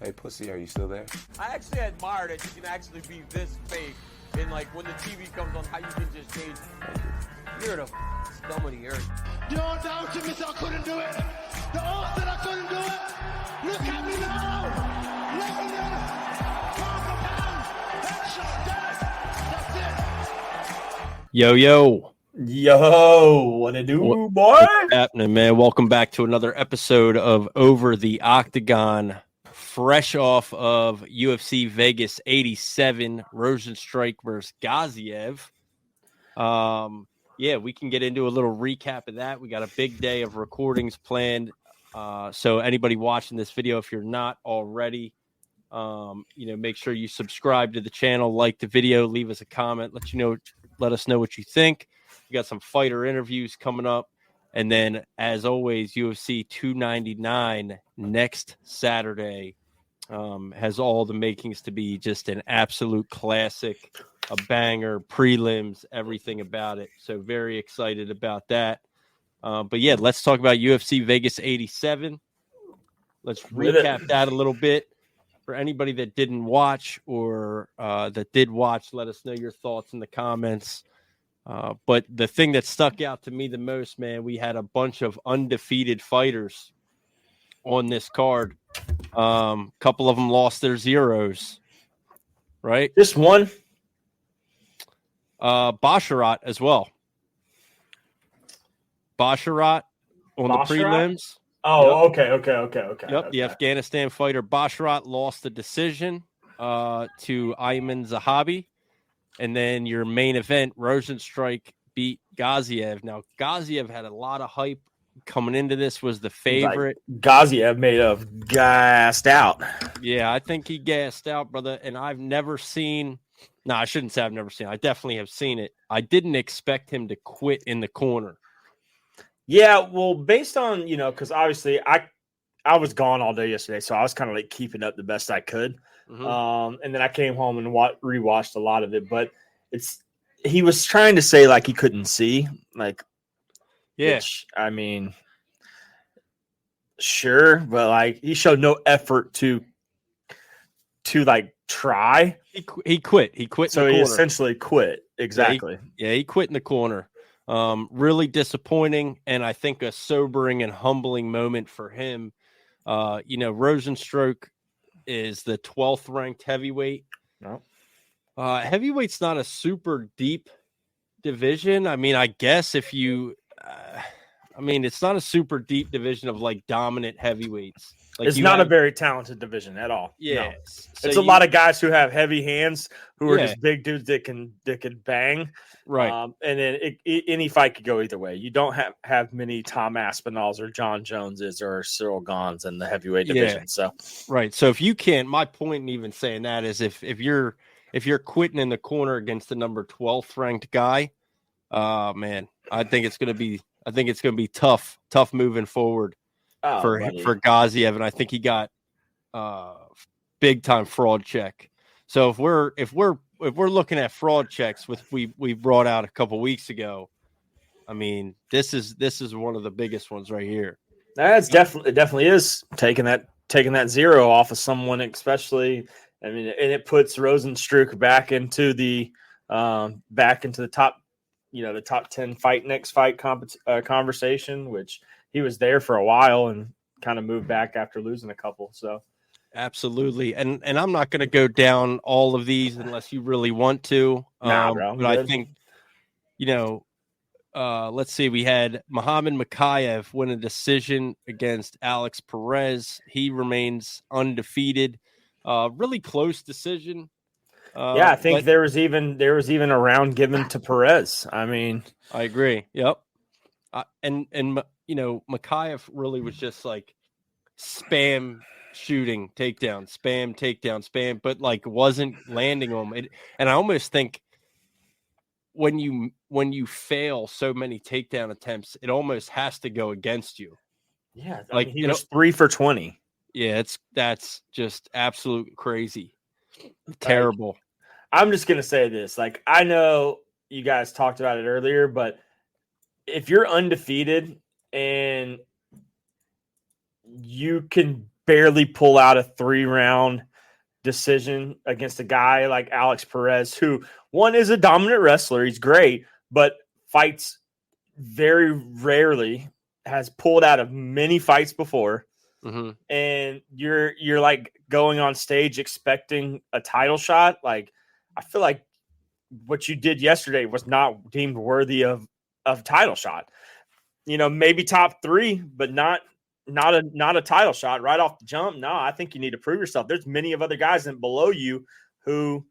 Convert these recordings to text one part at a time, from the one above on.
Hey, pussy, are you still there? I actually admire that you can actually be this fake. And like when the TV comes on, how you can just change. You're the scum of the earth. You don't doubt me, so I couldn't do it. The odds that I couldn't do it. Look at me now. London, pound for pound, headshot, dead. That's it. Yo, what it do, boy? What's happening, man? Welcome back to another episode of Over the Octagon. Fresh off of UFC Vegas 87, Rosenstrike versus Gaziev. Yeah, we can get into a little recap of that. We got a big day of recordings planned. So anybody watching this video, if you're not already, make sure you subscribe to the channel, like the video, leave us a comment, let us know what you think. We got some fighter interviews coming up. And then, as always, UFC 299 next Saturday has all the makings to be just an absolute classic, a banger, prelims, everything about it. So very excited about that. But yeah, let's talk about UFC Vegas 87. Let's recap that a little bit. For anybody that didn't watch or that did watch, let us know your thoughts in the comments. But the thing that stuck out to me the most, man, we had a bunch of undefeated fighters on this card. Couple of them lost their zeros, right? Just one. Basharat as well. Basharat on the prelims. Oh, yep. Okay. Yep, okay. The Afghanistan fighter Basharat lost the decision to Ayman Zahabi. And then your main event, Rosenstrike beat Gaziev. Now, Gaziev had a lot of hype coming into this, was the favorite. Like Gaziev made of gassed out. Yeah, I think he gassed out, brother. And I've never seen – no, I shouldn't say I've never seen it. I definitely have seen it. I didn't expect him to quit in the corner. Yeah, well, based on, because obviously I was gone all day yesterday, so I was kind of like keeping up the best I could. Mm-hmm. And then I came home and rewatched a lot of it, but he was trying to say like he couldn't see, like, yeah, which, I mean, sure, but like he showed no effort to like try. He quit. He quit. So in the he corner. essentially quit. Exactly. Yeah, he quit in the corner. Really disappointing, and I think a sobering and humbling moment for him. Rosenstrike is the 12th ranked heavyweight. No. Heavyweight's not a super deep division. I mean, I guess if you, it's not a super deep division of like dominant heavyweights. Like it's not a very talented division at all. Yeah. No. So it's a lot of guys who have heavy hands who are just big dudes that can bang. Right. And then any fight could go either way. You don't have many Tom Aspinalls or John Joneses or Cyril Gons in the heavyweight division. Yeah. So right. So if you can't, my point in even saying that is if you're quitting in the corner against the number 12th ranked guy, man, I think it's gonna be tough moving forward. For Gaziev, and I think he got big time fraud check. So if we're looking at fraud checks, with we brought out a couple weeks ago, I mean this is one of the biggest ones right here. That's definitely is taking that zero off of someone, especially. I mean, and it puts Rosenstrike back into the top, the top 10 next fight conversation, which. He was there for a while and kind of moved back after losing a couple. So, absolutely, and I'm not going to go down all of these unless you really want to. Bro, but I think, let's see. We had Muhammad Makayev win a decision against Alex Perez. He remains undefeated. Really close decision. I think there was even a round given to Perez. I mean, I agree. Yep. And Makayev really was just like spam shooting takedown, spam, but like wasn't landing them. And I almost think when you fail so many takedown attempts, it almost has to go against you. Yeah, like he was 3 for 20. Yeah, that's just absolute crazy, terrible. I'm just gonna say this. Like, I know you guys talked about it earlier, but if you're undefeated and you can barely pull out a 3-round decision against a guy like Alex Perez, who one is a dominant wrestler. He's great, but fights very rarely, has pulled out of many fights before. Mm-hmm. And you're like going on stage expecting a title shot. Like, I feel like what you did yesterday was not deemed worthy of title shot. You know, maybe top 3, but not a title shot right off the jump. No, I think you need to prove yourself. There's many of other guys below you who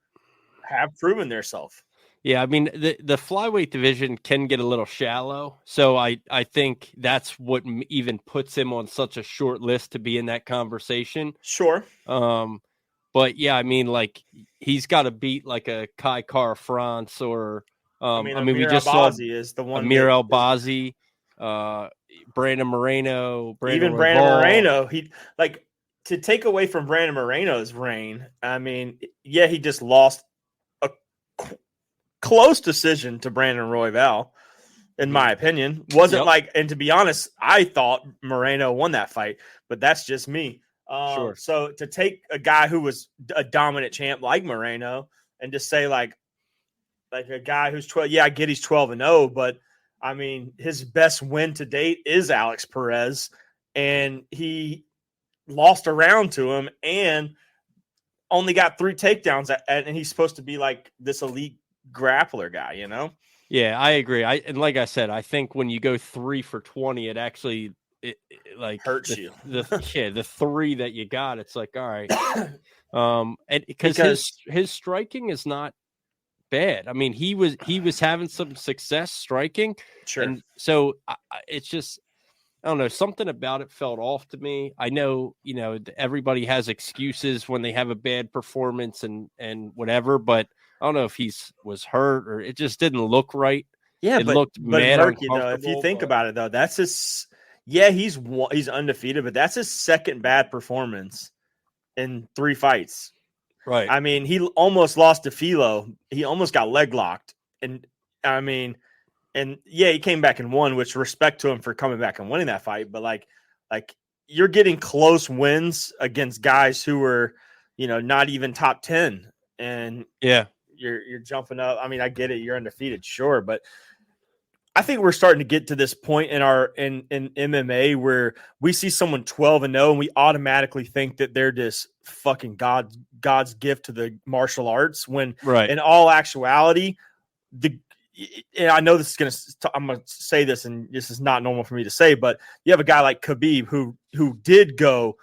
have proven themselves. Yeah, I mean, the flyweight division can get a little shallow. So I think that's what even puts him on such a short list to be in that conversation. Sure. But yeah, I mean, like, he's got to beat like a Kai Kara France or we just saw is the one. Amir Albazi, Brandon Moreno, Brandon Moreno. He, like, to take away from Brandon Moreno's reign. I mean, yeah, he just lost a close decision to Brandon Royval, in my opinion. Wasn't like, and to be honest, I thought Moreno won that fight, but that's just me. Sure. So to take a guy who was a dominant champ like Moreno and just say like a guy who's 12, yeah, I get he's 12-0, but I mean, his best win to date is Alex Perez, and he lost a round to him and only got 3 takedowns, and he's supposed to be like this elite grappler guy, you know? Yeah, I agree. And like I said, I think when you go 3 for 20, it actually it like hurts you. The 3 that you got, it's like, all right. And because his striking is not bad. I mean, he was having some success striking. Sure. And so it's just, I don't know, something about it felt off to me. I know, you know, everybody has excuses when they have a bad performance and whatever, but I don't know if was hurt or it just didn't look right. Yeah, it looked mad murky, though. If you think about it, though, that's his. Yeah, he's undefeated, but that's his second bad performance in 3 fights. Right. I mean, he almost lost to Filo. He almost got leg locked, and I mean, and yeah, he came back and won. Which respect to him for coming back and winning that fight. But like you're getting close wins against guys who were, you know, not even top 10, and yeah, you're jumping up. I mean, I get it. You're undefeated, sure, but I think we're starting to get to this point in MMA where we see someone 12-0 and we automatically think that they're just fucking God's gift to the martial arts, when in all actuality, and I know this is I'm going to say this, and this is not normal for me to say, but you have a guy like Khabib who did go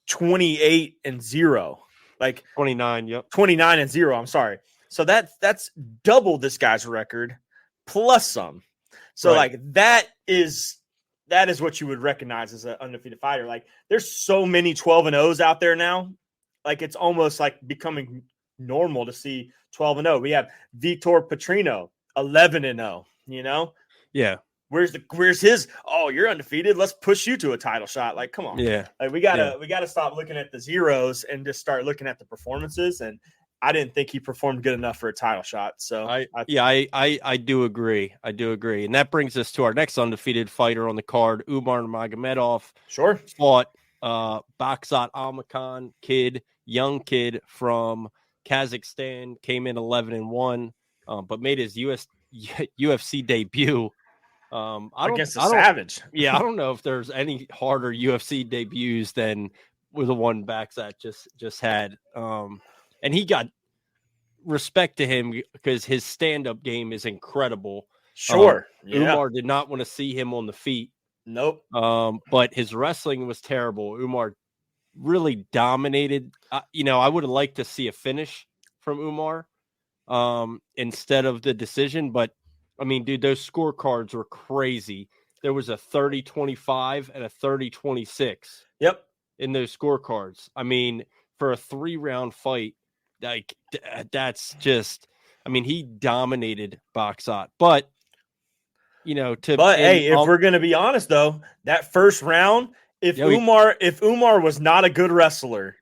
28-0, like 29. Yep. 29-0. I'm sorry. So that's double this guy's record plus some. So like that is what you would recognize as an undefeated fighter. Like, there's so many 12-0s out there now. Like, it's almost like becoming normal to see 12-0. We have Vitor Petrino, 11-0, you know? Yeah. Where's his, oh, you're undefeated, let's push you to a title shot. Like, come on. Yeah. Like, we gotta stop looking at the zeros and just start looking at the performances. And I didn't think he performed good enough for a title shot. So I do agree. I do agree. And that brings us to our next undefeated fighter on the card, Umar Magomedov. Sure. Fought Baksat Almakhan, young kid from Kazakhstan, came in 11-1, but made his UFC debut. Against a savage. Yeah, I don't know if there's any harder UFC debuts than the one Baksat just had. And he got respect to him because his stand-up game is incredible. Sure. Yeah. Umar did not want to see him on the feet. Nope. But his wrestling was terrible. Umar really dominated. I would have liked to see a finish from Umar instead of the decision. But, I mean, dude, those scorecards were crazy. There was a 30-25 and a 30-26. Yep. In those scorecards. I mean, for a 3-round fight, like that's just, I mean, he dominated Baksat, but hey, if we're gonna be honest though, that first round, if Umar was not a good wrestler,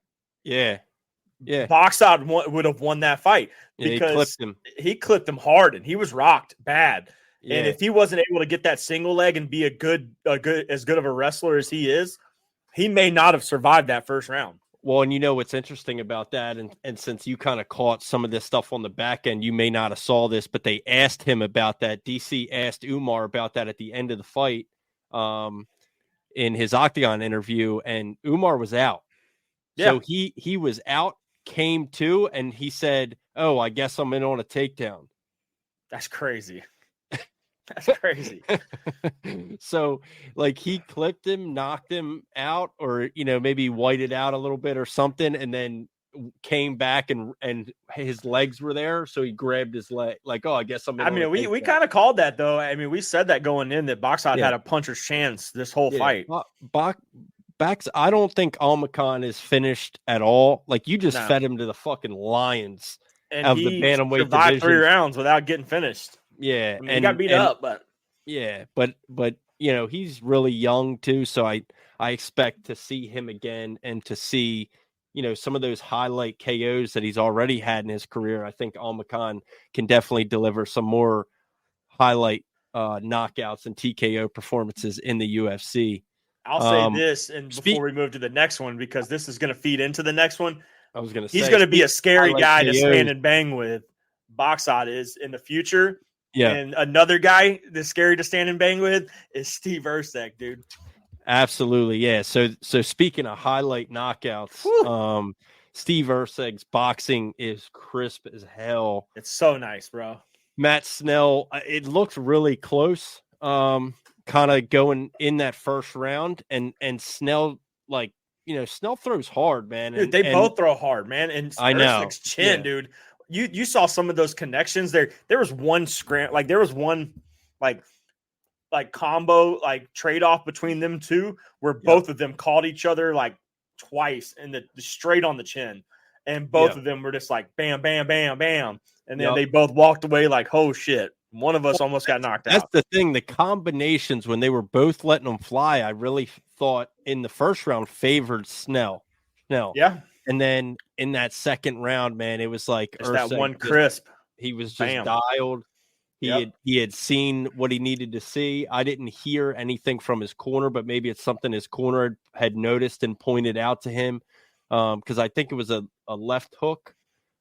Baksat would have won that fight because he clipped him hard and he was rocked bad. Yeah. And if he wasn't able to get that single leg and be as good of a wrestler as he is, he may not have survived that first round. Well, and you know what's interesting about that, and since you kind of caught some of this stuff on the back end, you may not have saw this, but they asked him about that. DC asked Umar about that at the end of the fight in his Octagon interview, and Umar was out. Yeah. So he was out, came to, and he said, "Oh, I guess I'm in on a takedown." That's crazy. That's crazy. So, like, he clipped him, knocked him out, or maybe whited out a little bit or something, and then came back and his legs were there, so he grabbed his leg. Like, oh, I guess I'm. I mean, we kind of called that though. I mean, we said that going in that Boxot had a puncher's chance this whole fight. I don't think Almacan is finished at all. Like, you just fed him to the fucking lions and of the bantamweight survived division. 3 rounds without getting finished. Yeah, I mean, he got beat up, but but he's really young too, so I expect to see him again and to see some of those highlight KOs that he's already had in his career. I think Almacan can definitely deliver some more highlight knockouts and TKO performances in the UFC. I'll say this, and before we move to the next one, because this is going to feed into the next one. I was going to say he's going to be a scary guy to KOs. stand and bang with. Boxot is in the future. Yeah. And another guy that's scary to stand and bang with is Steve Erceg, dude. Absolutely. Yeah. So speaking of highlight knockouts, Steve Erceg's boxing is crisp as hell. It's so nice, bro. Matt Snell, it looks really close. Kind of going in that first round, and Snell, like, Snell throws hard, man. Dude, they both throw hard, man. And I know. Erceg's chin, dude. You saw some of those connections there. There was one there was one like combo, like trade off between them two, where both of them caught each other like twice and the straight on the chin, and both of them were just like bam, bam, bam, bam, and then they both walked away like, oh shit, one of us almost got knocked out. That's the thing. The combinations when they were both letting them fly, I really thought in the first round favored Snell. Yeah. And then in that second round, man, it was like that one crisp. He was just dialed. He had seen what he needed to see. I didn't hear anything from his corner, but maybe it's something his corner had noticed and pointed out to him. Because I think it was a left hook.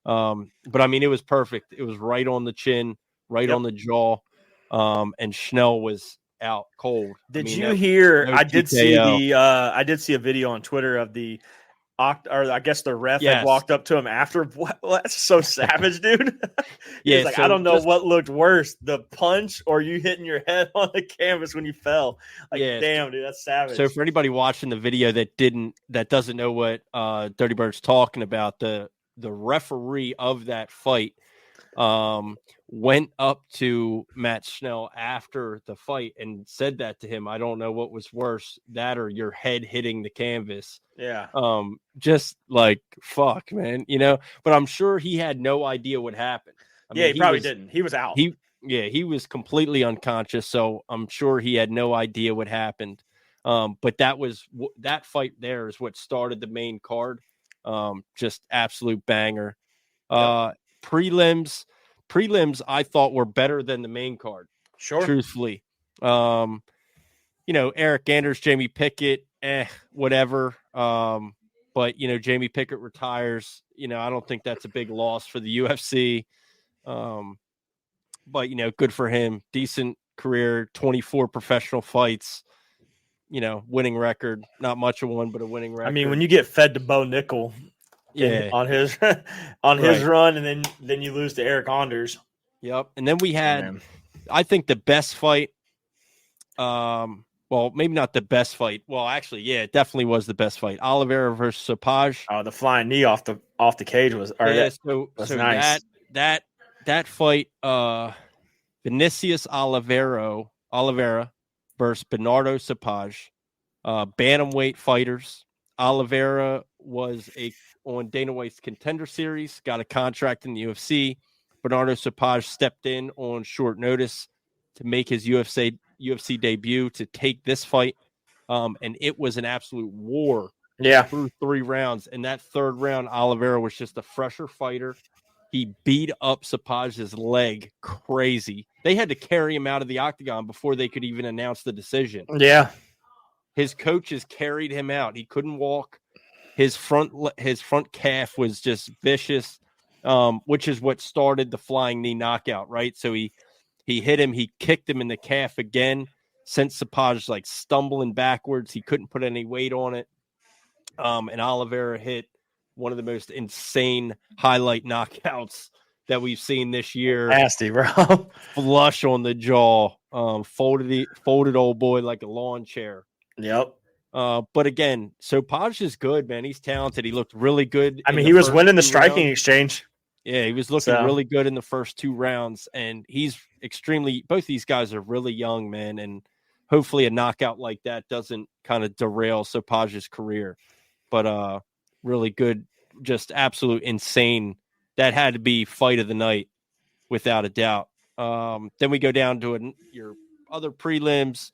But I mean, it was perfect. It was right on the chin, right on the jaw. And Schnell was out cold. Did you hear? I did see I did see a video on Twitter of the or I guess the ref had walked up to him after. What? That's so savage, dude. He's like, I don't know what looked worse, the punch or you hitting your head on the canvas when you fell. Like, damn, dude, that's savage. So for anybody watching the video that doesn't know what Dirty Bird's talking about, the referee of that fight went up to Matt Schnell after the fight and said that to him. I don't know what was worse, that or your head hitting the canvas. Yeah. Just like, fuck, man, but I'm sure he had no idea what happened. He probably didn't. He was out. He was completely unconscious. So I'm sure he had no idea what happened. But that fight there is what started the main card. Just absolute banger. Prelims, I thought were better than the main card. Sure. Truthfully. Eric Anders, Jamie Pickett, whatever. But Jamie Pickett retires. I don't think that's a big loss for the UFC. But good for him. Decent career, 24 professional fights. Winning record. Not much of one, but a winning record. I mean, when you get fed to Bo Nickel on his his run, and then you lose to Eric Anders. Yep. And then we had, I think, the best fight. Well, maybe not the best fight. Well, actually, yeah, it definitely was the best fight. Oliveira versus Sapaj. Oh, the flying knee off the cage was nice. That fight, Vinicius Oliveira versus Bernardo Sapaj, bantamweight fighters. Oliveira was on Dana White's Contender Series, got a contract in the UFC. Bernardo Sapaj stepped in on short notice to make his UFC debut to take this fight. And it was an absolute war through 3 rounds. And that third round, Oliveira was just a fresher fighter. He beat up Sapaj's leg crazy. They had to carry him out of the octagon before they could even announce the decision. Yeah. His coaches carried him out. He couldn't walk. His front calf was just vicious, which is what started the flying knee knockout, right? So he hit him. He kicked him in the calf again, sent Sapaj like stumbling backwards. He couldn't put any weight on it. And Oliveira hit one of the most insane highlight knockouts that we've seen this year. Nasty, bro. Flush on the jaw, folded old boy like a lawn chair. Yep. But again, Sopaj is good, man. He's talented. He looked really good. I mean, he was winning the striking exchange. Yeah, he was looking really good in the first 2 rounds, and he's both these guys are really young, man, and hopefully a knockout like that doesn't kind of derail Sopaj's career. But really good, just absolute insane. That had to be fight of the night, without a doubt. Then we go down to your other prelims.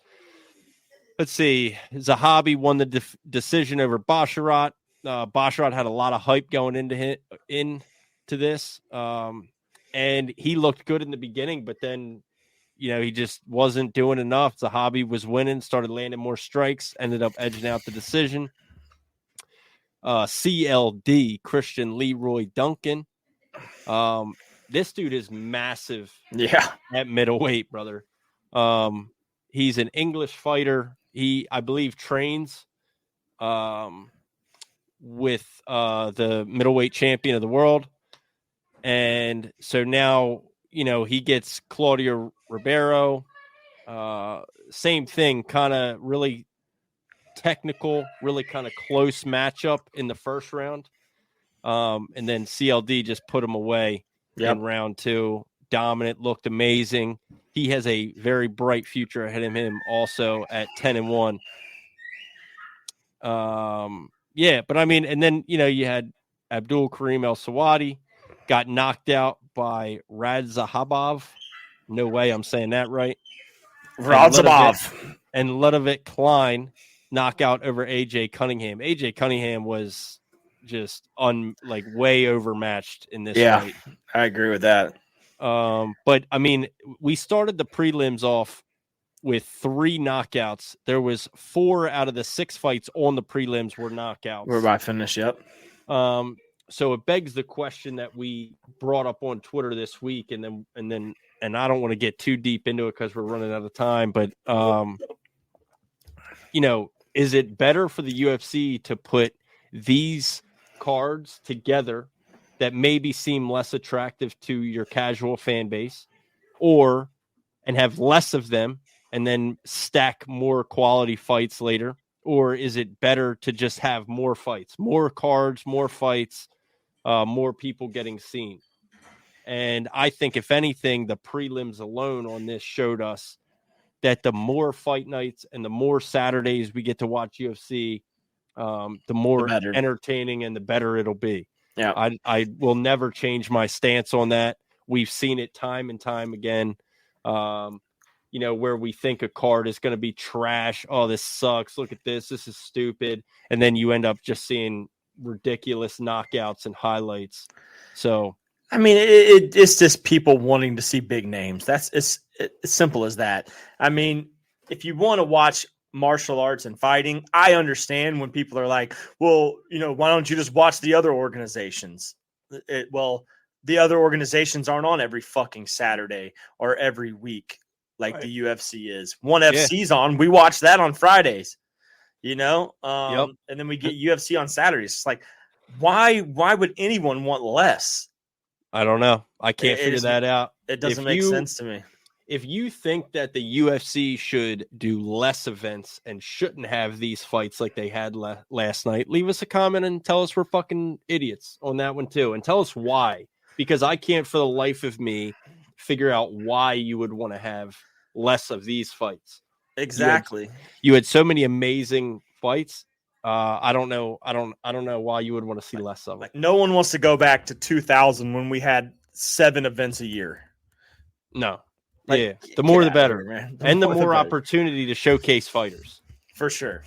Let's see. Zahabi won the decision over Basharat. Basharat had a lot of hype going into this. And he looked good in the beginning, but then, he just wasn't doing enough. Zahabi was winning, started landing more strikes, ended up edging out the decision. CLD, Christian Leroy Duncan. This dude is massive. Yeah. At middleweight, brother. He's an English fighter. He, I believe, trains with the middleweight champion of the world. And so now, he gets Claudio Ribeiro. Same thing, kind of really technical, really kind of close matchup in the first round. And then CLD just put him away in round 2. Dominant, looked amazing. He has a very bright future ahead of him also at 10-1. But I mean, and then, you had Abdul Karim El Sawadi got knocked out by Radzahabov. No way I'm saying that right. Radzhabov. And Ludovic Klein knockout over AJ Cunningham. AJ Cunningham was just way overmatched in this fight. I agree with that. But I mean, we started the prelims off with 3 knockouts. There was 4 out of the 6 fights on the prelims were knockouts. We're about to finish. Yep. So it begs the question that we brought up on Twitter this week, and I don't want to get too deep into it because we're running out of time, but is it better for the UFC to put these cards together that maybe seem less attractive to your casual fan base, and have less of them and then stack more quality fights later? Or is it better to just have more fights, more cards, more fights, more people getting seen? And I think, if anything, the prelims alone on this showed us that the more fight nights and the more Saturdays we get to watch UFC, the more entertaining and the better it'll be. Yeah, I will never change my stance on that. We've seen it time and time again. Where we think a card is going to be trash. Oh, this sucks. Look at this. This is stupid. And then you end up just seeing ridiculous knockouts and highlights. So, I mean, it's just people wanting to see big names. That's it's simple as that. I mean, if you want to watch martial arts and fighting, I understand when people are like, well, why don't you just watch the other organizations? The other organizations aren't on every fucking Saturday or every week like the UFC is. One FC's on. We watch that on Fridays, and then we get UFC on Saturdays. It's like, why would anyone want less? I don't know. I can't figure that out. It doesn't make sense to me. If you think that the UFC should do less events and shouldn't have these fights like they had last night, leave us a comment and tell us we're fucking idiots on that one too. And tell us why, because I can't for the life of me figure out why you would want to have less of these fights. Exactly. You had so many amazing fights. I don't know why you would want to see less of it. No one wants to go back to 2000 when we had 7 events a year. No. The more the better, man. The more opportunity to showcase fighters. For sure.